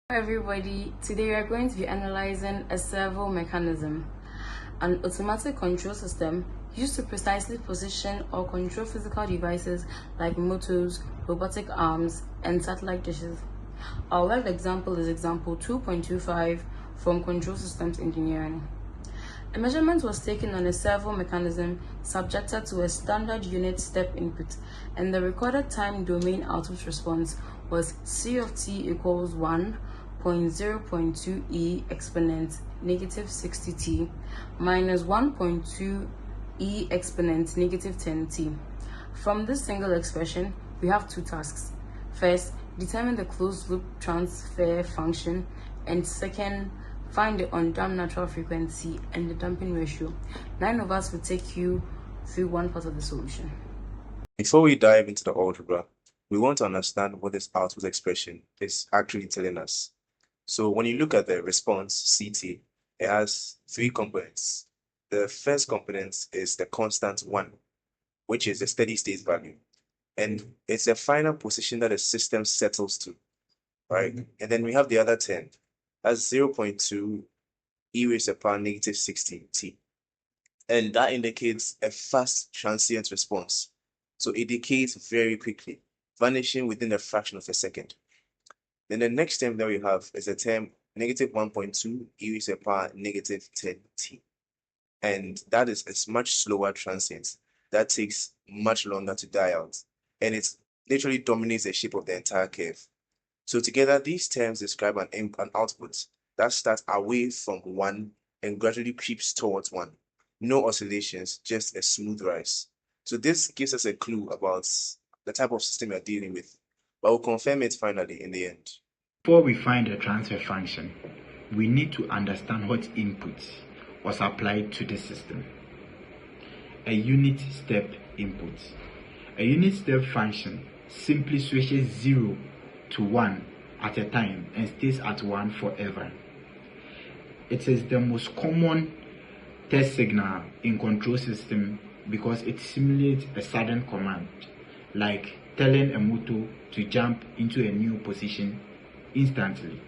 Hello everybody, today we are going to be analyzing a servo mechanism, an automatic control system used to precisely position or control physical devices like motors, robotic arms, and satellite dishes. Our worked example is example 2.25 from Control Systems Engineering. A measurement was taken on a servo mechanism subjected to a standard unit step input, and the recorded time domain output response was C of t equals 1.0.2 e exponent negative 60t minus 1.2 e exponent negative 10t. From this single expression, we have two tasks. First, determine the closed loop transfer function, and second, find the undamped natural frequency and the damping ratio. 9 of us will take you through one part of the solution. Before we dive into the algebra, we want to understand what this output expression is actually telling us. So when you look at the response, CT, it has three components. The first component is the constant 1, which is the steady state value. And it's the final position that the system settles to, right? And then we have the other 10, that's 0.2 e raised to the power negative 16t. And that indicates a fast transient response. So it decays very quickly, vanishing within a fraction of a second. Then the next term that we have is the term negative 1.2 e raised to the power negative 10t. And that is a much slower transient. That takes much longer to die out. And it literally dominates the shape of the entire curve. So together, these terms describe an output that starts away from 1 and gradually creeps towards 1. No oscillations, just a smooth rise. So this gives us a clue about the type of system we're dealing with, but we'll confirm it finally in the end. Before we find the transfer function, we need to understand what input was applied to the system. A unit step input. A unit step function simply switches 0 to 1 at a time and stays at 1 forever. It is the most common test signal in control system because it simulates a sudden command, like telling a motor to jump into a new position instantly.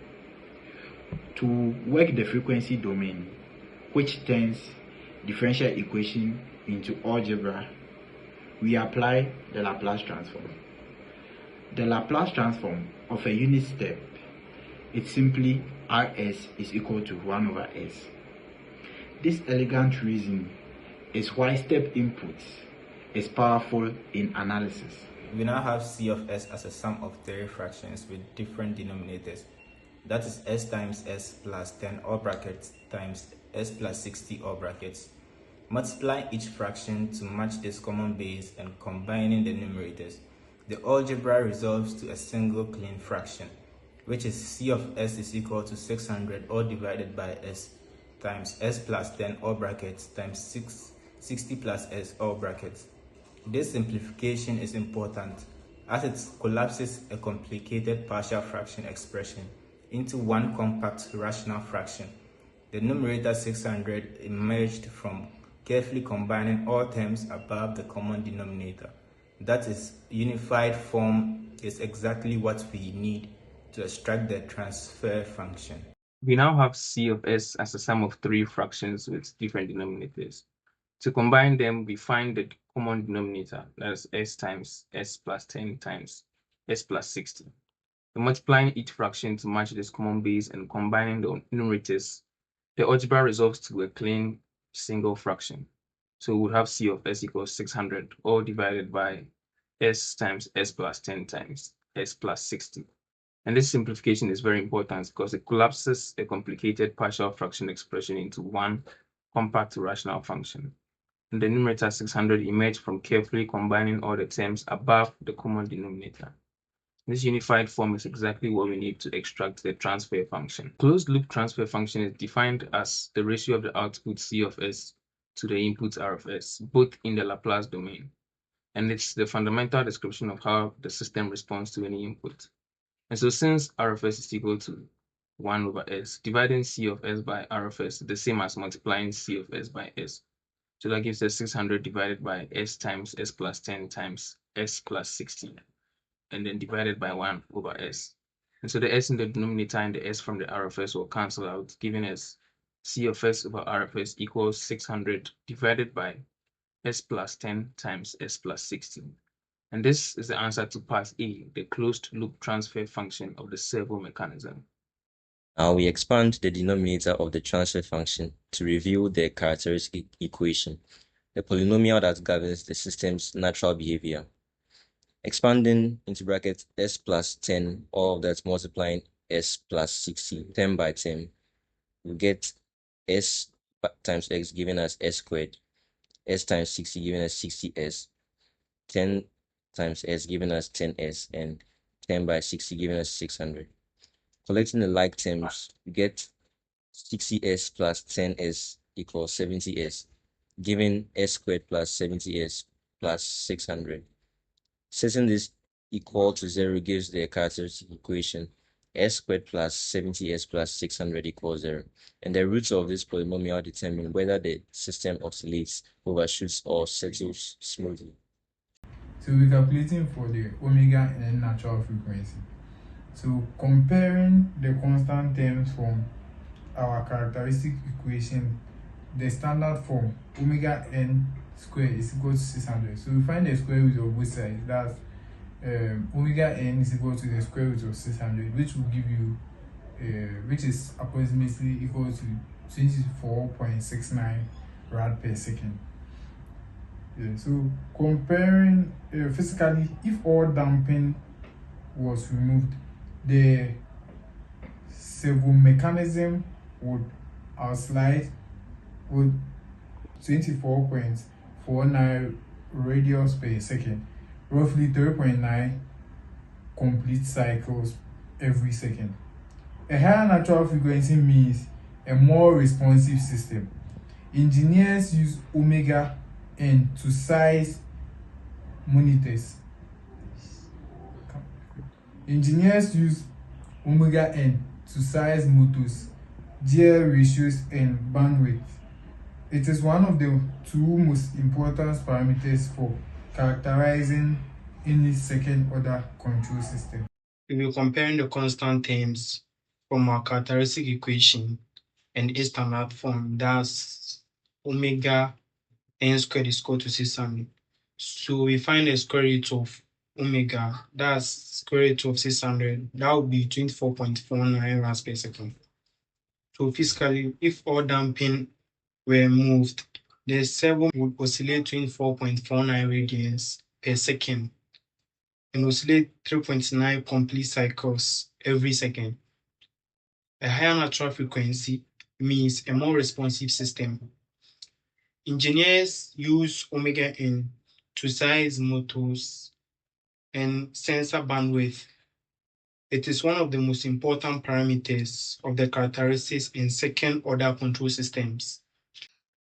To work the frequency domain, which turns differential equation into algebra, we apply the Laplace transform. The Laplace transform of a unit step is simply Rs is equal to 1 over S. This elegant reason is why step input is powerful in analysis. We now have C of S as a sum of three fractions with different denominators. That is S times S plus 10 all brackets times S plus 60 all brackets. Multiplying each fraction to match this common base and combining the numerators, the algebra resolves to a single clean fraction, which is C of S is equal to 600 all divided by S times S plus 10 all brackets times 60 plus S all brackets. This simplification is important as it collapses a complicated partial fraction expression into one compact rational fraction. The numerator 600 emerged from carefully combining all terms above the common denominator. That is, unified form is exactly what we need to extract the transfer function. We now have C of S as a sum of three fractions with different denominators. To combine them, we find the common denominator, that is S times S plus 10 times S plus 60. So multiplying each fraction to match this common base and combining the numerators, the algebra resolves to a clean single fraction. So we would have C of S equals 600, all divided by S times S plus 10 times S plus 60. And this simplification is very important because it collapses a complicated partial fraction expression into one compact rational function. And the numerator 600 emerged from carefully combining all the terms above the common denominator. This unified form is exactly what we need to extract the transfer function. Closed loop transfer function is defined as the ratio of the output C of S to the input R of S, both in the Laplace domain. And it's the fundamental description of how the system responds to any input. And so since R of S is equal to 1 over S, dividing C of S by R of S is the same as multiplying C of S by S. So that gives us 600 divided by S times S plus 10 times S plus 60, and then divided by 1 over S. And so the S in the denominator and the S from the RFS will cancel out, giving us C of S over RFS equals 600 divided by S plus 10 times S plus 16. And this is the answer to part A, the closed loop transfer function of the servo mechanism. Now we expand the denominator of the transfer function to reveal the characteristic equation, the polynomial that governs the system's natural behavior. Expanding into bracket S plus 10, all of that multiplying S plus 60, 10 by 10, we get S times X giving us S squared, S times 60 giving us 60S, 10 times S giving us 10S, and 10 by 60 giving us 600. Collecting the like terms, we get 60S plus 10S equals 70S, giving S squared plus 70S plus 600. Setting this equal to 0 gives the characteristic equation S squared plus 70S plus 600 equals 0. And the roots of this polynomial determine whether the system oscillates, overshoots, or settles smoothly. So we're calculating for the omega n natural frequency. So comparing the constant terms from our characteristic equation, the standard form omega n squared is equal to 600. So we find the square root of both sides. That's omega n is equal to the square root of 600, which will give you, which is approximately equal to 24.69 rad per second. Yeah, so comparing physically, if all damping was removed, the servomechanism would oscillate with 24.49 radius per second, roughly 3.9 complete cycles every second. A higher natural frequency means a more responsive system. Engineers use omega n to size monitors. Engineers use omega n to size motors, GL ratios, and bandwidth. It is one of the two most important parameters for characterizing any second-order control system. We will compare the constant terms from our characteristic equation and its standard form, that's omega n squared is equal to 600. So we find the square root of omega, that's square root of 600, that would be 24.49 rads per second. So physically, if all damping were moved, the servo would oscillate 24.49 radians per second and oscillate 3.9 complete cycles every second. A higher natural frequency means a more responsive system. Engineers use omega n to size motors and sensor bandwidth. It is one of the most important parameters of the characteristics in second-order control systems.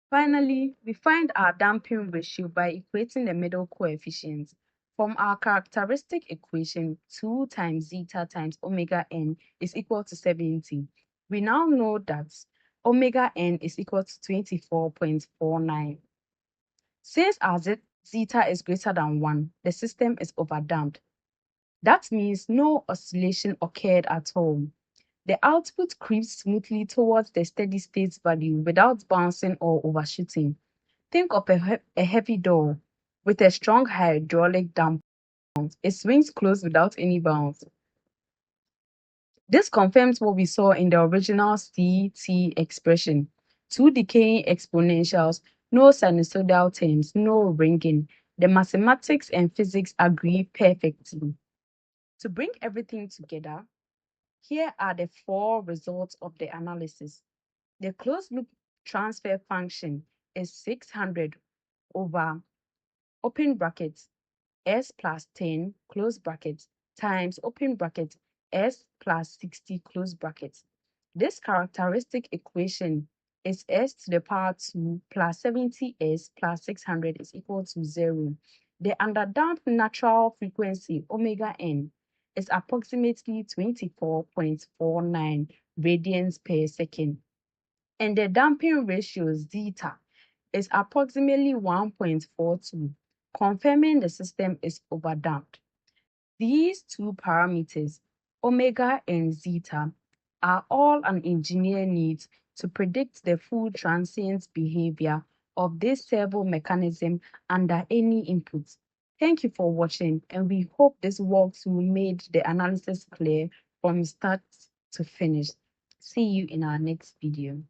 Finally, we find our damping ratio by equating the middle coefficient. From our characteristic equation, 2 times zeta times omega n is equal to 70. We now know that omega n is equal to 24.49. Since our zeta is greater than 1, the system is overdamped. That means no oscillation occurred at all. The output creeps smoothly towards the steady state value without bouncing or overshooting. Think of a heavy door with a strong hydraulic damper. It swings closed without any bounce. This confirms what we saw in the original CT expression. 2 decaying exponentials, no sinusoidal terms, no ringing. The mathematics and physics agree perfectly. To bring everything together, here are the 4 results of the analysis. The closed loop transfer function is 600 over open bracket S plus 10 close bracket times open bracket S plus 60 close bracket. This characteristic equation is S to the power 2 plus 70S plus 600 is equal to 0. The underdamped natural frequency omega n is approximately 24.49 radians per second, and the damping ratio zeta is approximately 1.42, confirming the system is overdamped. These 2 parameters, omega, and zeta are all an engineer needs to predict the full transient behavior of this servo mechanism under any input. Thank you for watching, and we hope this walkthrough made the analysis clear from start to finish. See you in our next video.